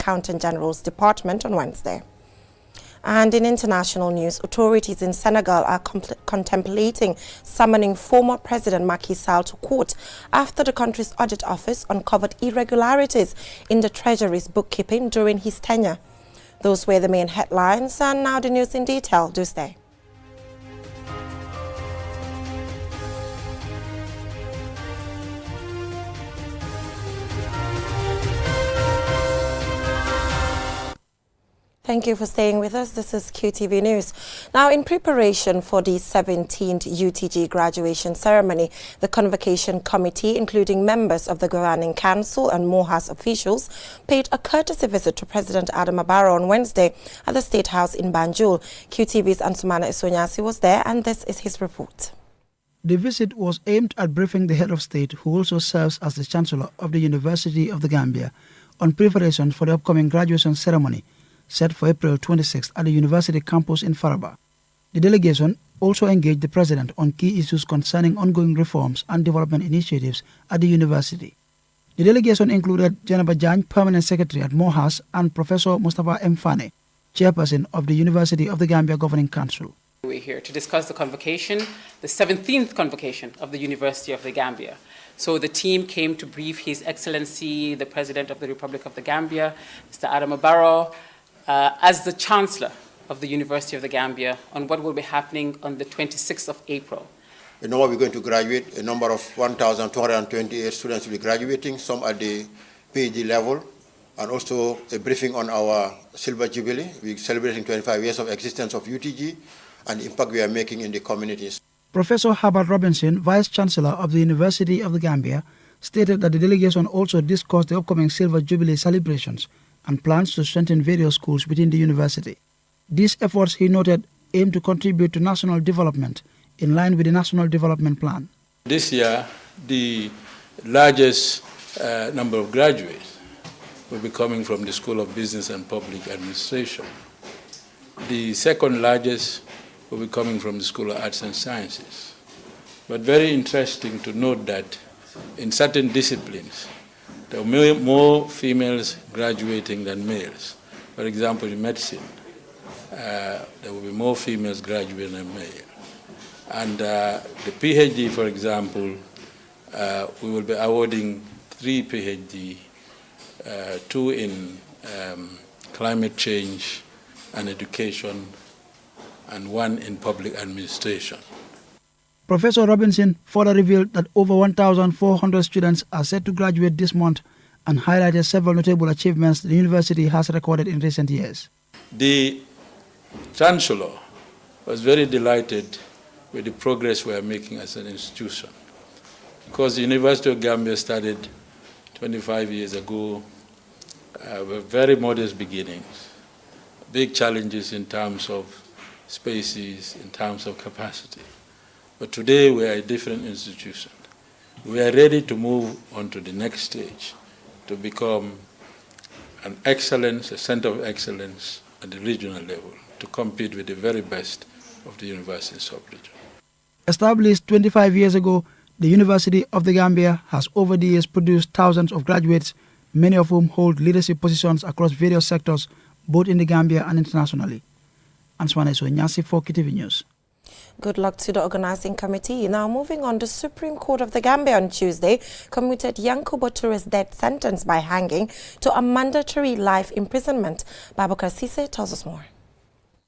Accountant General's Department on Wednesday. And in international news, authorities in Senegal are contemplating summoning former President Macky Sall to court after the country's audit office uncovered irregularities in the Treasury's bookkeeping during his tenure. Those were the main headlines, and now the news in detail. Do stay. Thank you for staying with us. This is QTV News. Now, in preparation for the 17th UTG graduation ceremony, the Convocation Committee, including members of the Governing Council and MOHAS officials, paid a courtesy visit to President Adama Barrow on Wednesday at the State House in Banjul. QTV's Ansumana Isonyasi was there, and this is his report. The visit was aimed at briefing the head of state, who also serves as the Chancellor of the University of the Gambia, on preparations for the upcoming graduation ceremony, set for April 26th at the university campus in Faraba. The delegation also engaged the president on key issues concerning ongoing reforms and development initiatives at the university. The delegation included Janaba Jan, permanent secretary at MOHAS, and Professor Mustafa M. Fane, chairperson of the University of the Gambia Governing Council. We're here to discuss the convocation, the 17th convocation of the University of the Gambia. So the team came to brief His Excellency, the President of the Republic of the Gambia, Mr. Adama Barrow, as the Chancellor of the University of the Gambia, on what will be happening on the 26th of April. You know, we're going to graduate. A number of 1,228 students will be graduating, some at the PhD level, and also a briefing on our Silver Jubilee. We're celebrating 25 years of existence of UTG and the impact we are making in the communities. Professor Herbert Robinson, Vice Chancellor of the University of the Gambia, stated that the delegation also discussed the upcoming Silver Jubilee celebrations and plans to strengthen various schools within the university. These efforts, he noted, aim to contribute to national development in line with the National Development Plan. This year, the largest number of graduates will be coming from the School of Business and Public Administration. The second largest will be coming from the School of Arts and Sciences. But very interesting to note that in certain disciplines, there are more females graduating than males. For example, in medicine, there will be more females graduating than males. And the PhD, for example, we will be awarding 3 PhD, 2 in climate change and education, and 1 in public administration. Professor Robinson further revealed that over 1,400 students are set to graduate this month and highlighted several notable achievements the university has recorded in recent years. The Chancellor was very delighted with the progress we are making as an institution, because the University of Gambia started 25 years ago with very modest beginnings, big challenges in terms of spaces, in terms of capacity. But today we are a different institution. We are ready to move on to the next stage, to become an excellence, a center of excellence at the regional level, to compete with the very best of the universities sub-region. Established 25 years ago, the University of the Gambia has over the years produced thousands of graduates, many of whom hold leadership positions across various sectors, both in the Gambia and internationally. Answana Isonyasi for QTV News. Good luck to the organizing committee. Now, moving on, the Supreme Court of the Gambia on Tuesday commuted Yankuba Toure's death sentence by hanging to a mandatory life imprisonment. Babakar Sise tells us more.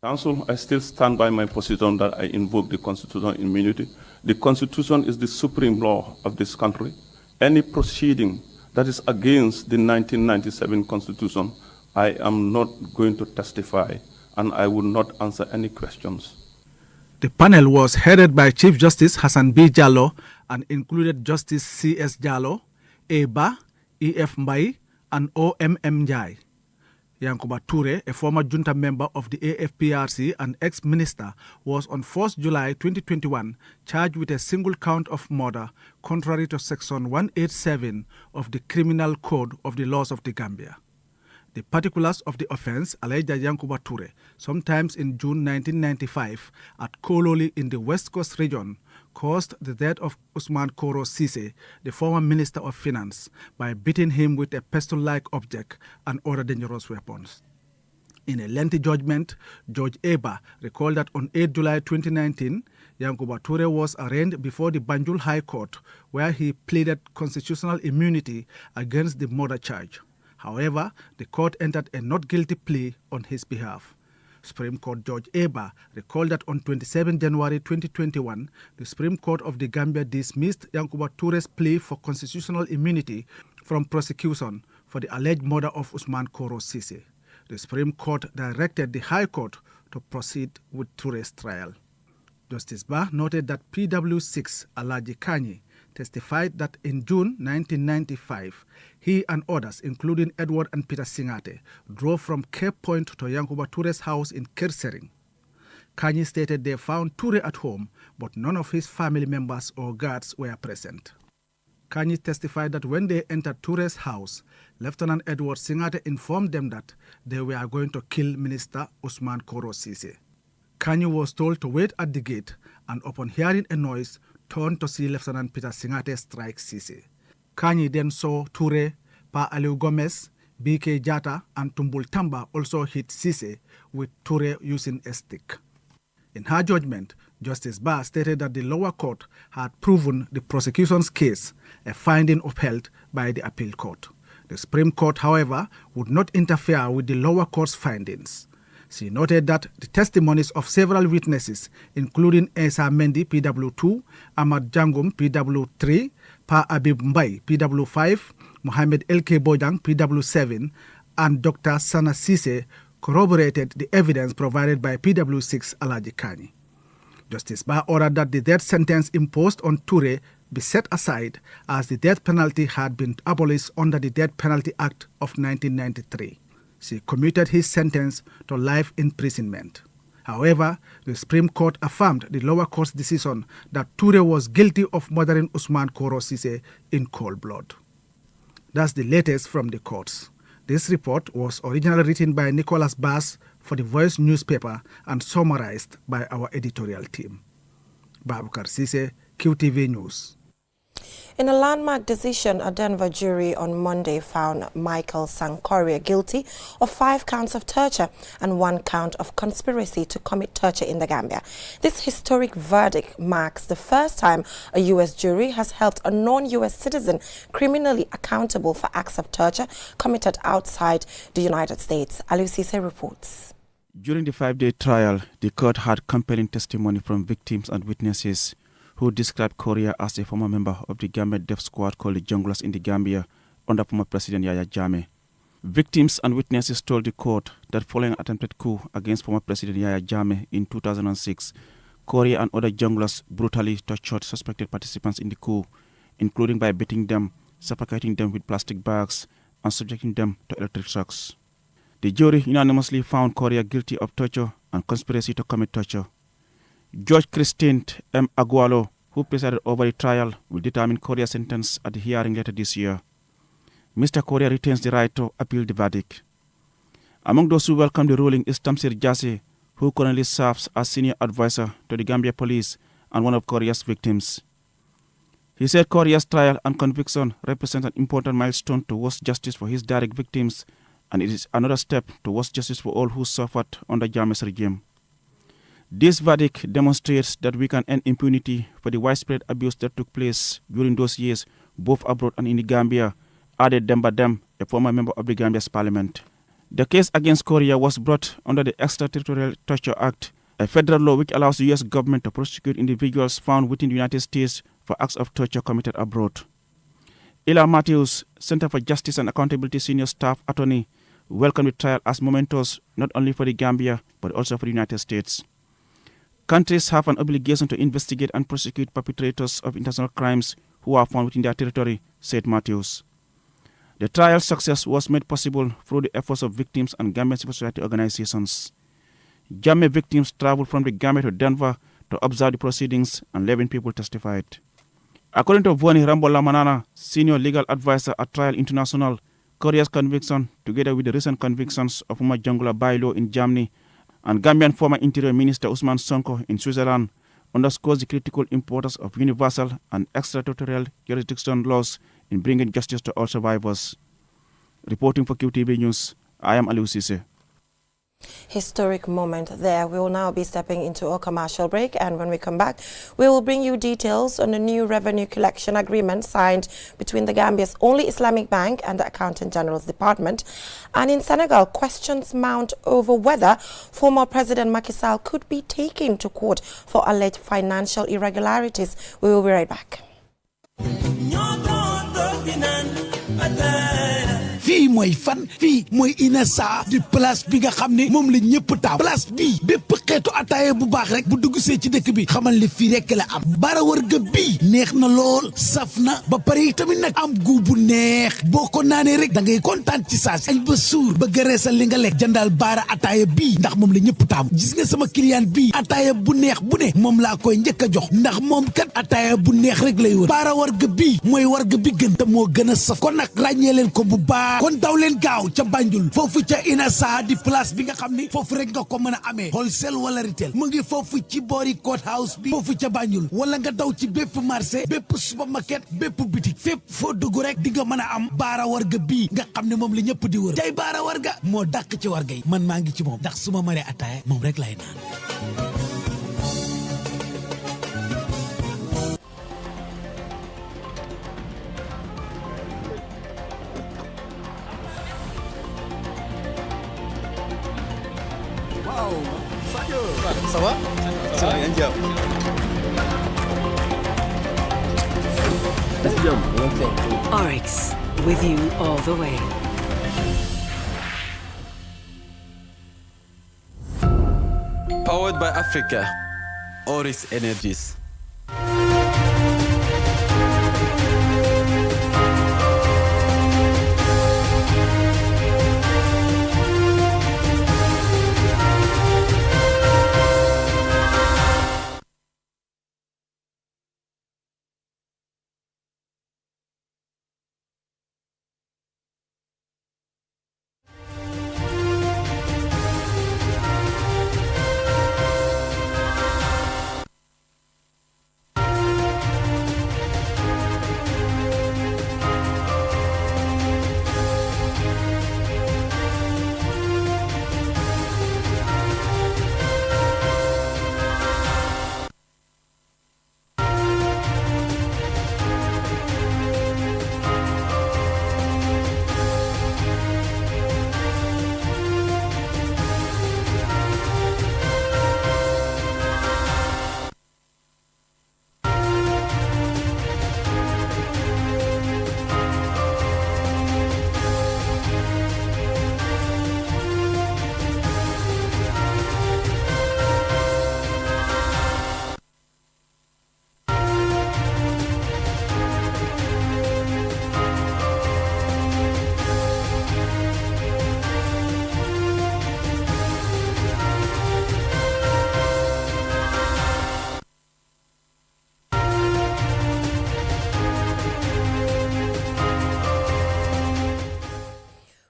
Council, I still stand by my position that I invoke the constitutional immunity. The Constitution is the supreme law of this country. Any proceeding that is against the 1997 Constitution, I am not going to testify, and I will not answer any questions. The panel was headed by Chief Justice Hassan B. Jallo and included Justice C.S. Jallo, A.Ba, E.F. Mbai, and O.M.M. Njai. Yankuba Toure, a former junta member of the AFPRC and ex-minister, was on 4th July 2021 charged with a single count of murder, contrary to Section 187 of the Criminal Code of the Laws of the Gambia. The particulars of the offense alleged that Yankuba Toure, sometimes in June 1995, at Kololi in the West Coast region, caused the death of Usman Koro Sise, the former Minister of Finance, by beating him with a pistol-like object and other dangerous weapons. In a lengthy judgment, Judge Eba recalled that on 8 July 2019, Yankuba Toure was arraigned before the Banjul High Court, where he pleaded constitutional immunity against the murder charge. However, the court entered a not guilty plea on his behalf. Supreme Court Judge Eba recalled that on 27 January 2021, the Supreme Court of the Gambia dismissed Yankuba Toure's plea for constitutional immunity from prosecution for the alleged murder of Usman Koro Sise. The Supreme Court directed the High Court to proceed with Toure's trial. Justice Bah noted that PW6 Alaji Kanyi testified that in June 1995, he and others, including Edward and Peter Singate, drove from Cape Point to Yankuba Toure's house in Kersering. Kanyi stated they found Toure at home, but none of his family members or guards were present. Kanyi testified that when they entered Toure's house, Lieutenant Edward Singate informed them that they were going to kill Minister Usman Koro Sise. Kanyi was told to wait at the gate and upon hearing a noise, turned to see Lieutenant Peter Singate strike Sise. Kanyi then saw Toure, Pa Aliou Gomez, BK Jata and Tumbul Tamba also hit Sise with Toure using a stick. In her judgment, Justice Bah stated that the lower court had proven the prosecution's case, a finding upheld by the appeal court. The Supreme Court, however, would not interfere with the lower court's findings. She noted that the testimonies of several witnesses, including Esa Mendi, PW2, Ahmad Jangum, PW3, Pa Abib Mbai, PW5, Mohamed Elke Bojang, PW7, and Dr. Sana Sise corroborated the evidence provided by PW6 Alaji Kanyi. Justice Bah ordered that the death sentence imposed on Toure be set aside as the death penalty had been abolished under the Death Penalty Act of 1993. She commuted his sentence to life imprisonment. However, the Supreme Court affirmed the lower court's decision that Toure was guilty of murdering Usman Koro Sise in cold blood. That's the latest from the courts. This report was originally written by Nicholas Bass for the Voice newspaper and summarized by our editorial team. Babukar Sise, QTV News. In a landmark decision, a Denver jury on Monday found Michael Sankoria guilty of 5 counts of torture and 1 count of conspiracy to commit torture in the Gambia. This historic verdict marks the first time a U.S. jury has held a non-U.S. citizen criminally accountable for acts of torture committed outside the United States. Aliou Cisse reports. During the 5-day trial, the court had compelling testimony from victims and witnesses who described Korea as a former member of the Gambia death squad called the Junglers in the Gambia under former President Yahya Jammeh. Victims and witnesses told the court that following an attempted coup against former President Yahya Jammeh in 2006, Korea and other Junglers brutally tortured suspected participants in the coup, including by beating them, suffocating them with plastic bags, and subjecting them to electric shocks. The jury unanimously found Korea guilty of torture and conspiracy to commit torture. Judge Christine M. Agualo, who presided over the trial, will determine Korea's sentence at the hearing later this year. Mr. Korea retains the right to appeal the verdict. Among those who welcome the ruling is Tamsir Jase, who currently serves as senior advisor to the Gambia police and one of Korea's victims. He said Korea's trial and conviction represent an important milestone towards justice for his direct victims, and it is another step towards justice for all who suffered under Jammeh's regime. This verdict demonstrates that we can end impunity for the widespread abuse that took place during those years, both abroad and in the Gambia, added Demba Dem, a former member of the Gambia's parliament. The case against Korea was brought under the Extraterritorial Torture Act, a federal law which allows the U.S. government to prosecute individuals found within the United States for acts of torture committed abroad. Ila Matthews, Center for Justice and Accountability Senior Staff Attorney, welcomed the trial as momentous not only for the Gambia but also for the United States. Countries have an obligation to investigate and prosecute perpetrators of international crimes who are found within their territory, said Matthews. The trial's success was made possible through the efforts of victims and Gambian civil society organizations. Jammeh victims traveled from the Gambia to Denver to observe the proceedings, and 11 people testified. According to Voni Rambola Manana, senior legal advisor at Trial International, Korea's conviction, together with the recent convictions of former Jungler Bailo in Germany and Gambian former Interior Minister Usman Sonko in Switzerland, underscores the critical importance of universal and extraterritorial jurisdiction laws in bringing justice to all survivors. Reporting for QTV News, I am Aliou Cisse. Historic moment there. We will now be stepping into a commercial break, and when we come back, we will bring you details on the new revenue collection agreement signed between the Gambia's only Islamic bank and the Accountant General's Department. And in Senegal, questions mount over whether former President Macky Sall could be taken to court for alleged financial irregularities. We will be right back. fii mooy fan fii mooy Inessa di place bi nga xam ne moom la ñëpp taaw place bii bépp xeetu ataaya bu baax rek bu dugg see ci dëkk bi xamal ne fii rek la am bara warga bii neex na lool saf na ba pare tamit nag am gu bu neex boo ko naanee rek da ngay kontaan ci saas añ ba suur ba gëreesal li nga lekk jëndal baara ataaya bii ndax moom la ñëpp taamu gis nga sama client bii ataaya bu neex bu ne moom laa koy njëkk a jox ndax moom kat ataaya bu neex rek lay wër baara warga bii mooy warga bi gën te moo gën a saf kon nag ràññee leen ko bu baax kon daw leen gaaw ca Banjul foofu ca Inessa di place bi nga xam ni foofu rek nga ko mën a amee wholesale wala retail mu ngi foofu ci boori court house bi foofu ca Banjul wala nga daw ci bépp marché bépp supermarket bépp boutique fépp foo dugg rek di nga mën a am baara warga bii nga xam ne moom la ñëpp di wër tey baara warga moo dàq ci warga yi man maa ngi ci moom ndax su ma maree ataaya moom rek lay naan. Ça va? Ça va, bien job. Oryx, with you all the way. Powered by Africa, Oryx Energies.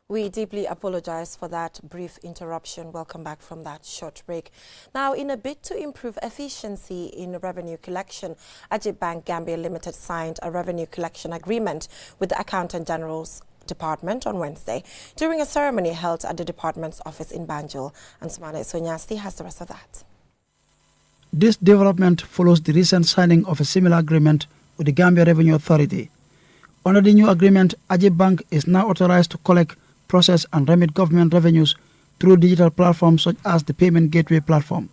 We deeply apologize for that brief interruption. Welcome back from that short break. Now, in a bid to improve efficiency in revenue collection, Ajib Bank Gambia Limited signed a revenue collection agreement with the Accountant General's Department on Wednesday during a ceremony held at the department's office in Banjul. And Sumana Sonyasti has the rest of that. This development follows the recent signing of a similar agreement with the Gambia Revenue Authority. Under the new agreement, Ajib Bank is now authorized to collect, process and remit government revenues through digital platforms such as the Payment Gateway platform.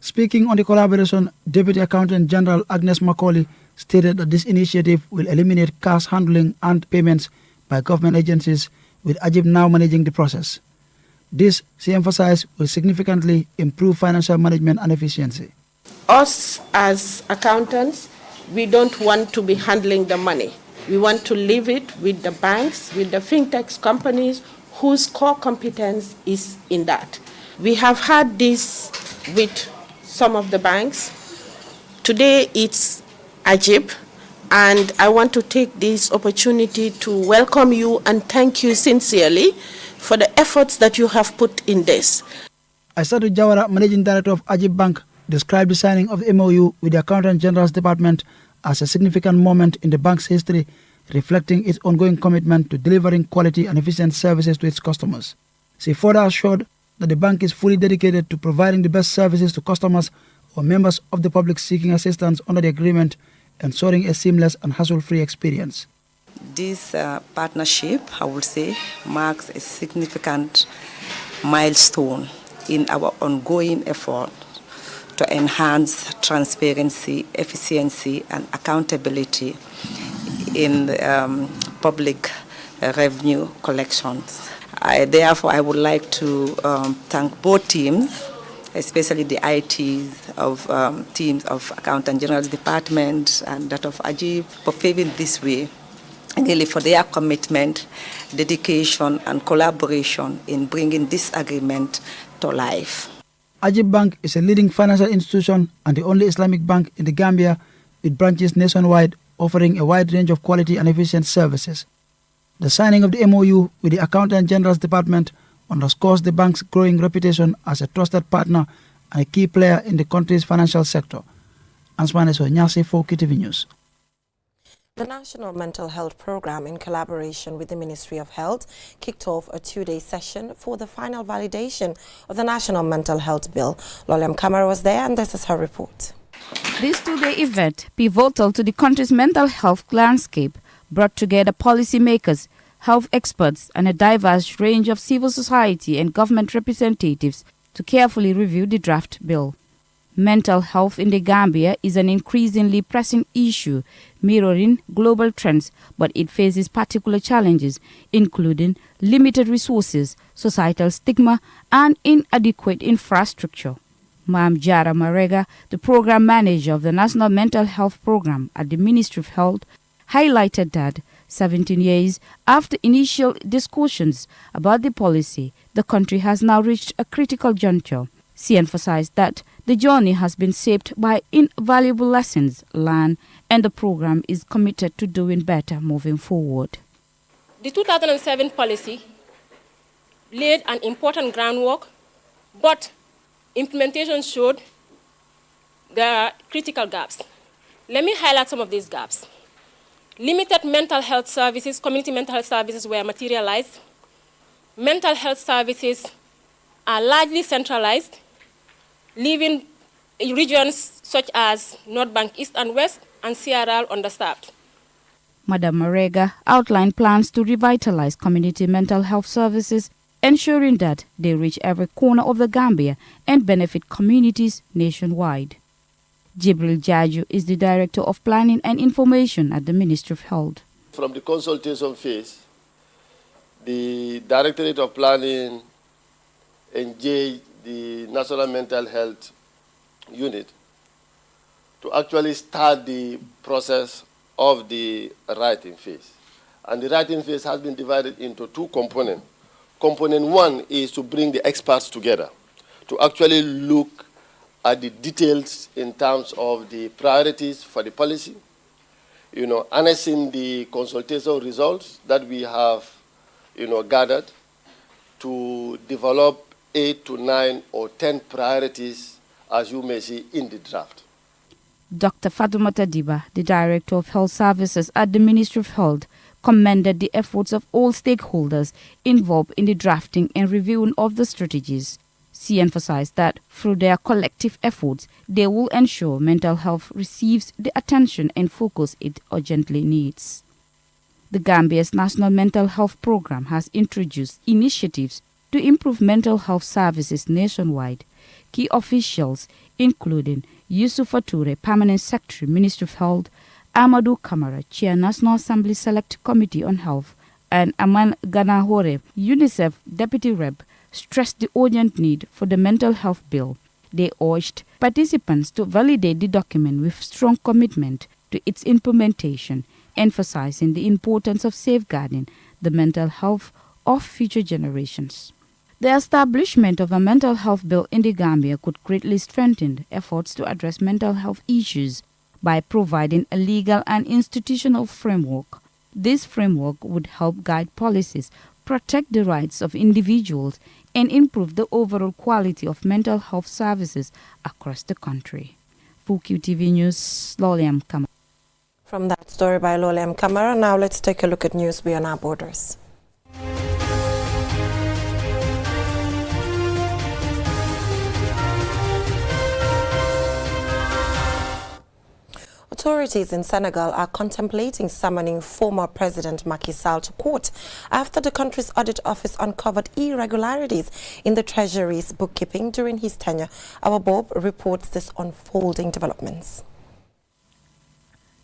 Speaking on the collaboration, Deputy Accountant General Agnes Macaulay stated that this initiative will eliminate cash handling and payments by government agencies, with Ajib now managing the process. This, she emphasized, will significantly improve financial management and efficiency. Us as accountants, we don't want to be handling the money. We want to leave it with the banks, with the fintech companies whose core competence is in that. We have had this with some of the banks. Today it's Ajib, and I want to take this opportunity to welcome you and thank you sincerely for the efforts that you have put in this. Aissatou Jawara, Managing Director of Ajib Bank, described the signing of the MOU with the Accountant General's Department as a significant moment in the bank's history, reflecting its ongoing commitment to delivering quality and efficient services to its customers. She further assured that the bank is fully dedicated to providing the best services to customers or members of the public seeking assistance under the agreement, ensuring a seamless and hassle-free experience. This partnership, I would say, marks a significant milestone in our ongoing effort to enhance transparency, efficiency, and accountability in public revenue collections. Therefore, I would like to thank both teams, especially the ITs of teams of Accountant General's Department and that of Ajib, for paving this way, and really for their commitment, dedication, and collaboration in bringing this agreement to life. Ajib Bank is a leading financial institution and the only Islamic bank in the Gambia with branches nationwide offering a wide range of quality and efficient services. The signing of the MOU with the Accountant General's Department underscores the bank's growing reputation as a trusted partner and a key player in the country's financial sector. Ansmane Nyasi for QTV News. The National Mental Health Program, in collaboration with the Ministry of Health, kicked off a two-day session for the final validation of the National Mental Health Bill. Lolem Kamara was there, and this is her report. This two-day event, pivotal to the country's mental health landscape, brought together policymakers, health experts, and a diverse range of civil society and government representatives to carefully review the draft bill. Mental health in the Gambia is an increasingly pressing issue, mirroring global trends, but it faces particular challenges, including limited resources, societal stigma, and inadequate infrastructure. Ma'am Jara Marega, the program manager of the National Mental Health Program at the Ministry of Health, highlighted that 17 years after initial discussions about the policy, the country has now reached a critical juncture. She emphasized that the journey has been shaped by invaluable lessons learned, and the program is committed to doing better moving forward. The 2007 policy laid an important groundwork, but implementation showed there are critical gaps. Let me highlight some of these gaps. Limited mental health services, community mental health services were materialized. Mental health services are largely centralized, leaving regions such as North Bank East and West and CRL understaffed. Madam Marega outlined plans to revitalize community mental health services, ensuring that they reach every corner of the Gambia and benefit communities nationwide. Jibril Jaju is the Director of Planning and Information at the Ministry of Health. From the consultation phase, the Directorate of Planning engaged the National Mental Health Unit to actually start the process of the writing phase. And the writing phase has been divided into two components. Component one is to bring the experts together to actually look at the details in terms of the priorities for the policy, analyzing the consultation results that we have, gathered to develop 8 to 9 or 10 priorities, as you may see in the draft. Dr. Fatoumata Diba, the Director of Health Services at the Ministry of Health, commended the efforts of all stakeholders involved in the drafting and reviewing of the strategies. She emphasized that through their collective efforts, they will ensure mental health receives the attention and focus it urgently needs. The Gambia's National Mental Health Program has introduced initiatives to improve mental health services nationwide. Key officials, including Yusuf Fature, Permanent Secretary, Ministry of Health, Amadou Kamara, Chair, National Assembly Select Committee on Health, and Aman Ganahore, UNICEF Deputy Rep, stressed the urgent need for the mental health bill. They urged participants to validate the document with strong commitment to its implementation, emphasizing the importance of safeguarding the mental health of future generations. The establishment of a mental health bill in the Gambia could greatly strengthen efforts to address mental health issues by providing a legal and institutional framework. This framework would help guide policies, protect the rights of individuals and improve the overall quality of mental health services across the country. For QTV News, Loliam Kamara. From that story by Loliam Kamara, now let's take a look at news beyond our borders. Authorities in Senegal are contemplating summoning former President Macky Sall to court after the country's audit office uncovered irregularities in the Treasury's bookkeeping during his tenure. Our Bob reports this unfolding developments.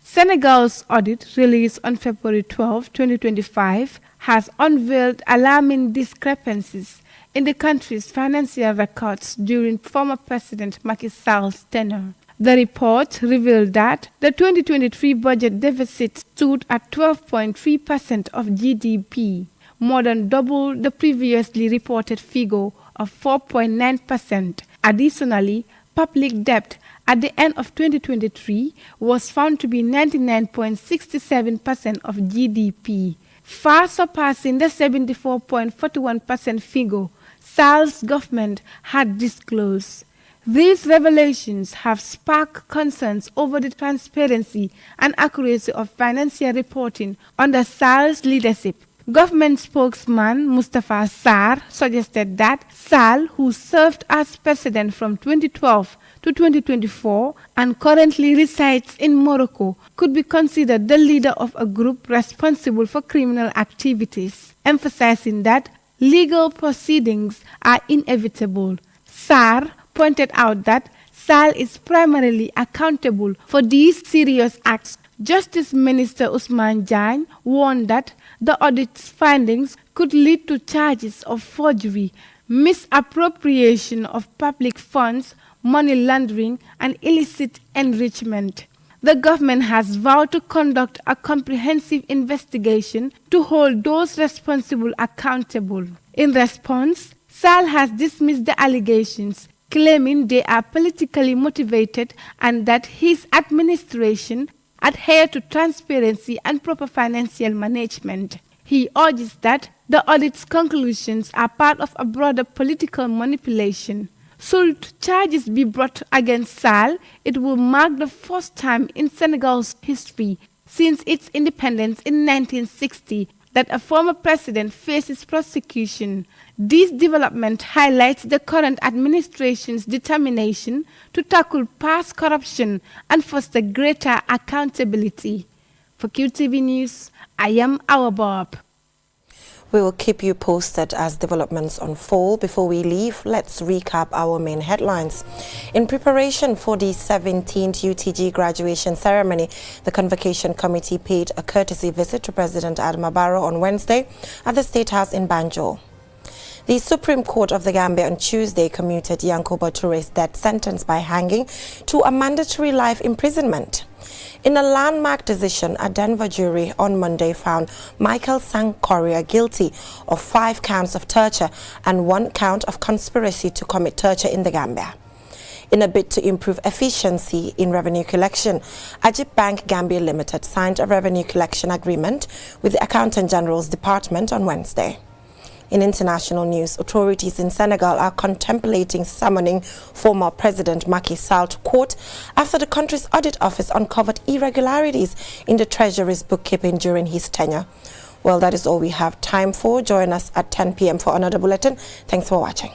Senegal's audit, released on February 12, 2025, has unveiled alarming discrepancies in the country's financial records during former President Macky Sall's tenure. The report revealed that the 2023 budget deficit stood at 12.3% of GDP, more than double the previously reported figure of 4.9%. Additionally, public debt at the end of 2023 was found to be 99.67% of GDP, far surpassing the 74.41% figure Sall's government had disclosed. These revelations have sparked concerns over the transparency and accuracy of financial reporting under Sall's leadership. Government spokesman Mustafa Sarr suggested that Sall, who served as president from 2012 to 2024 and currently resides in Morocco, could be considered the leader of a group responsible for criminal activities, emphasizing that legal proceedings are inevitable. Sarr pointed out that Sall is primarily accountable for these serious acts. Justice Minister Ousmane Diagne warned that the audit's findings could lead to charges of forgery, misappropriation of public funds, money laundering, and illicit enrichment. The government has vowed to conduct a comprehensive investigation to hold those responsible accountable. In response, Sall has dismissed the allegations, claiming they are politically motivated and that his administration adhere to transparency and proper financial management. He urges that the audit's conclusions are part of a broader political manipulation. Should charges be brought against Sall, it will mark the first time in Senegal's history since its independence in 1960 that a former president faces prosecution. This development highlights the current administration's determination to tackle past corruption and foster greater accountability. For QTV News, I am our Bob. We will keep you posted as developments unfold. Before we leave, let's recap our main headlines. In preparation for the 17th UTG graduation ceremony, the Convocation Committee paid a courtesy visit to President Adama Barrow on Wednesday at the State House in Banjul. The Supreme Court of the Gambia on Tuesday commuted Yankuba Touré's death sentence by hanging to a mandatory life imprisonment. In a landmark decision, a Denver jury on Monday found Michael Sang Correa guilty of 5 counts of torture and 1 count of conspiracy to commit torture in the Gambia. In a bid to improve efficiency in revenue collection, Ajib Bank Gambia Limited signed a revenue collection agreement with the Accountant General's Department on Wednesday. In international news, authorities in Senegal are contemplating summoning former President Macky Sall to court after the country's audit office uncovered irregularities in the Treasury's bookkeeping during his tenure. Well, that is all we have time for. Join us at 10 p.m. for another bulletin. Thanks for watching.